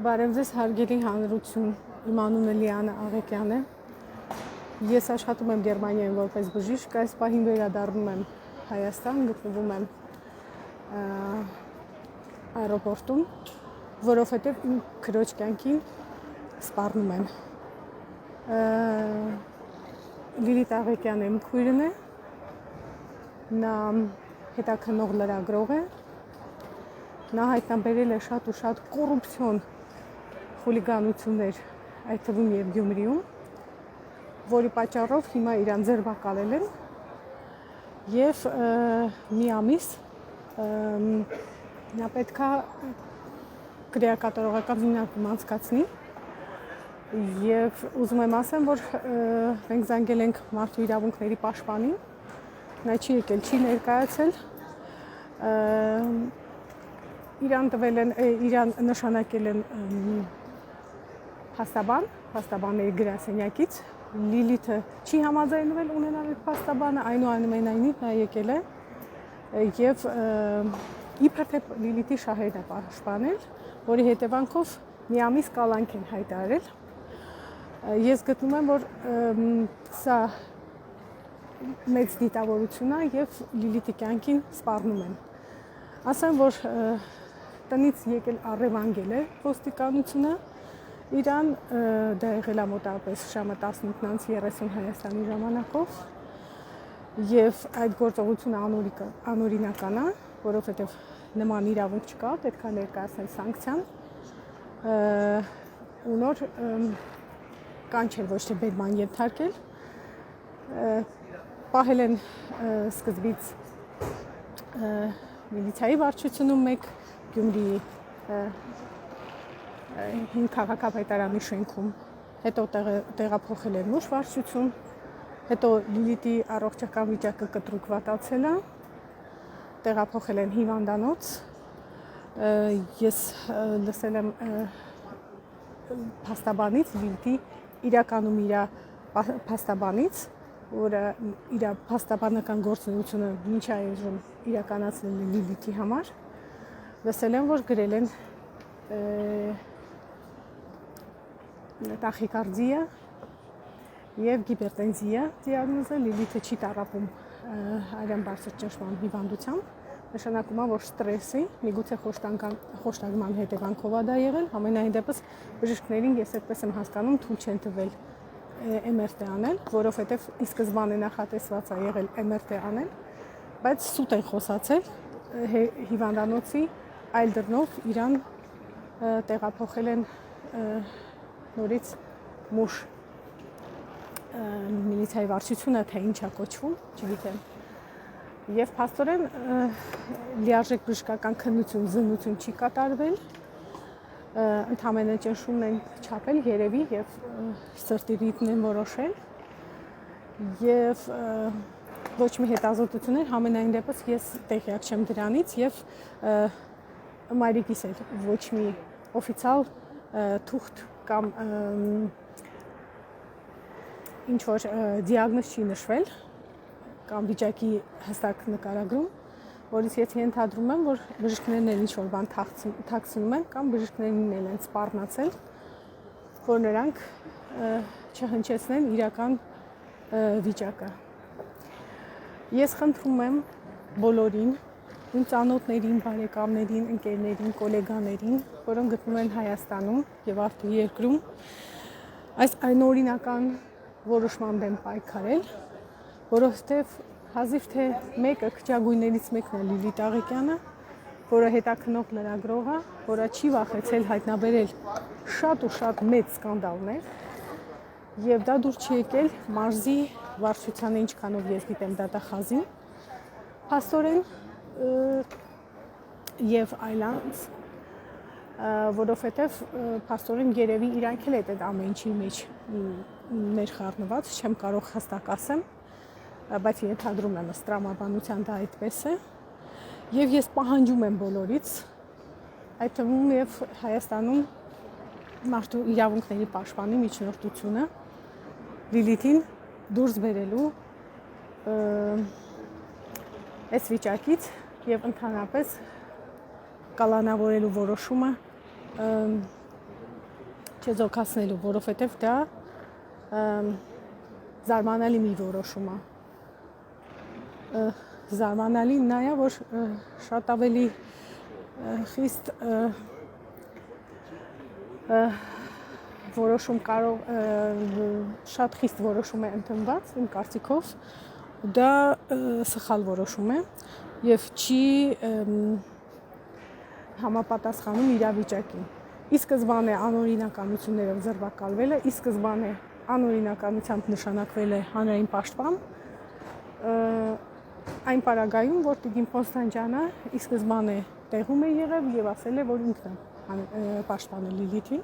Բարև ձեզ հարգելի հանրություն, իմ անունը Լիանա Աղեկյան է։ Ես աշխատում եմ Գերմանիայում որպես բժիշկ, այս պահին վերադառնում եմ Հայաստան, գտնվում եմ аэропортում, որովհետև իմ քրոջ կյանքին սպառնում եմ։ Լիլիթ Աղեկյանը իմ քույրն է, նա հետաքննող լրագրող է, նա հայտնաբերել է շատ ու շատ կոռուպցիոն խուլիգանություններ, այդ թվում եւ Գյումրիում, որի պատճառով հիմա իրան ձերբակալել են եւ մի ամիս նա պետքա քրեակատարողական հիմնարկում անցկացնի եւ ուզում եմ ասեմ, որ մենք զանգել ենք մարդու իրավունքների պաշտպանին, նա չի եկել, չի ներկայացել, իրան նշանակել են փաստաբանների գրասենյակից, Լիլիթը չի համաձայնվել ունենալ այդ փաստաբանը, այնուամենայնիվ նա եկել է եւ իբր թե Լիլիթի շահերն է պաշտպանել, որի հետևանքով մի ամիս կալանք են հայտարարել։ Ես գտնում եմ, որ սա մեծ դիտավորություն է եւ Լիլիթի կյանքին սպառնում են։ Ասեմ, որ տնից եկել առևանգել է ոստիկանությունը, իրան դա եղել է մոտավորապես ժամը 18:30 Հայաստանի ժամանակով եւ այդ գործողությունը անօրինական է, որովհետեւ նման իրավունք չկա, պետք է ներկայացնել սանկցիան ու նոր կանչել, ոչ թե բերման ենթարկել, պահել են սկզբից միլիցիայի վարչությունում մեկ Գյումրիի հին քաղաքապետարանի շենքում, հետո տեղափոխել են ուրիշ վարչություն, հետո Լիլիթի առողջական վիճակը կտրուկ վատացել է, տեղափոխել են հիվանդանոց, ես լսել եմ փաստաբանից, Լիլիթի իրականում իր փաստաբանից, որը իր փաստաբանական գործունեությունը մինչ այժմ իրականացնել է Լիլիթի համար, լսել եմ, որ գրել են տախիկարդիա եւ հիպերտենզիա դիագնոզը, Լիլիթը չի տառապում արյան բարձր ճնշման հիվանդությամբ, նշանակում է, որ ստրեսի, միգուցե խոշտանգման հետևանքով է դա եղել, համենայն դեպս բժիշկներին ես այդպես եմ հասկանում, թույլ չեն տվել MRT անել, որովհետև ի սկզբանե նախատեսված է եղել MRT անել, բայց սուտ են խոսացել, հիվանդանոցի այլ դռնով իրան տեղափոխել են նորից մուշ միլիցիայի վարչությունը, թե ինչ է կոչվում, չգիտեմ։ Եվ փաստորեն լիարժեք բժշկական քննություն, զննություն չի կատարվել, ընդհանրապես ճնշումն են չափել երևի եւ սրտի ռիթմն են որոշել եւ ոչ մի հետազոտություններ, համենայն դեպս ես տեղյակ չեմ դրանից եւ մայրիկիս էլ ոչ մի օֆիցիալ թուղթ կամ ինչ որ դիագնոզ չի նշվել կամ վիճակի հստակ նկարագրում, որից ես ենթադրում եմ, որ բժիշկներն էլ ինչ որ բան թաքցնում են կամ բժիշկներն էլ են սպառնացել, որ նրանք չհնչեցնեն իրական վիճակը։ Ես խնդրում եմ բոլորին, իմ ծանոթներին, բարեկամներին, ընկերներին, գոլեգաներին, որոնք գտնվում են Հայաստանում եւ արդեն երկրում, այս այնօրինական որոշման դեմ պայքարել, որովհետեւ հազիվ թե մեկը քչագույներից մեկն է Լիլիթ Աղեկյանը, որը հետաքննող լրագրող է, որը չի վախեցել հայտնաբերել շատ ու շատ մեծ սկանդալներ եւ դա դուր չի եկել մարզի վարչությանը, ինչքանով ես գիտեմ դատախազին, փաստորեն եւ այլանց, որովհետեւ փաստորեն երևի իրանք էլ այդ ամեն ինչի մեջ ներխառնված, չեմ կարող հստակ ասեմ, բայց ենթադրում եմ ըստ տրամաբանության դա այդպես է եւ ես պահանջում եմ բոլորից, այդ թվում եւ Հայաստանում մարդու իրավունքների պաշտպանի միջնորդությունը Լիլիթին դուրս բերելու այս վիճակից եւ ընդհանրապես կալանավորելու որոշումը չեզոքացնելու, որովհետև դա զարմանալի մի որոշում է։ Զարմանալին նա է, որ շատ ավելի խիստ որոշում շատ խիստ որոշում է ընդունված իմ կարծիքով, դա սխալ որոշում է եւ չի համապատասխանում իրավիճակին։ Ի սկզբանե անօրինականություններով ձերբակալվել է, ի սկզբանե անօրինականությամբ նշանակվել է հանրային պաշտպան, այն պարագայում, որ Տիգին Կոնստանտյանը ի սկզբանե տեղում է եղել եւ ասել է, որ ինքն է պաշտպանել Լիլիթին,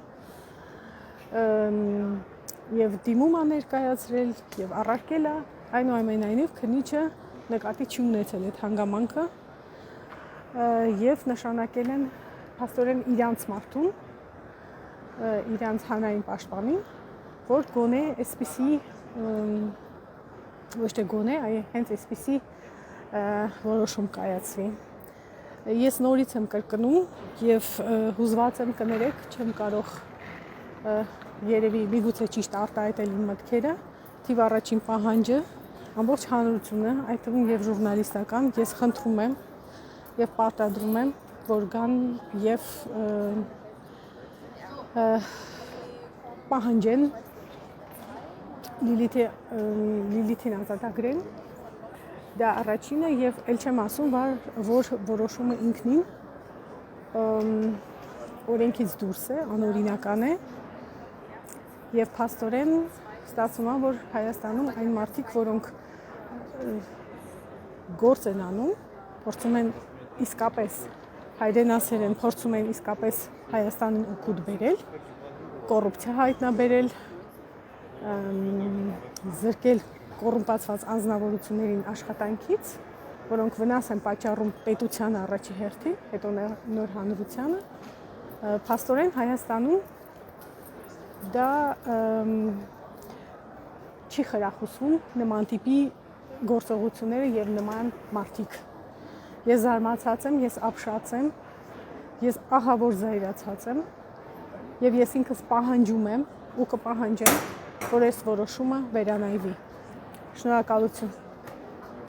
եւ դիմում է ներկայացրել եւ առարկել է, այնուամենայնիվ քննիչը նկատի չի ունեցել այդ հանգամանքը եւ նշանակել են փաստորեն իրանց մարդուն, իրանց հանրային պաշտպանին, որ գոնե այսպիսի ոչ թե գոնե, այլ հենց այսպիսի որոշում կայացվի։ Ես նորից եմ կրկնում եւ հուզված եմ, կներեք, չեմ կարող երևի միգուցե ճիշտ արտահայտել իմ մտքերը, թիվ առաջին պահանջը ամբողջ հանրությունը, այդ թվում եւ ժուրնալիստական, ես խնդրում եմ եւ պարտադրում եմ, որ գան եւ պահանջեն Լիլիթին ազատագրեն, դա առաջինը եւ ել չեմ ասում, որ որոշումը ինքնին օրենքից դուրս է, անօրինական է եւ փաստորեն ստացվում է, որ Հայաստանում այն մարդիկ, որոնք գործ են անում, փորձում են իսկապես հայրենասեր են, փորձում են իսկապես Հայաստանին օգուտ բերել, կոռուպցիա հայտնաբերել, զրկել կոռումպացված անձնավորություններին աշխատանքից, որոնք վնաս են պատճառում պետությանը առաջի հերթին, հետո նոր հանրությանը, փաստորեն Հայաստանում դա չի խրախուսվում նման տիպի գործողությունները եւ նման մարդիկ։ Ես զարմացած եմ, ես ապշած եմ, ես ահավոր զայրացած եմ եւ ես ինքս պահանջում եմ ու կպահանջեմ, որ այս որոշումը վերանայվի։ Շնորհակալություն։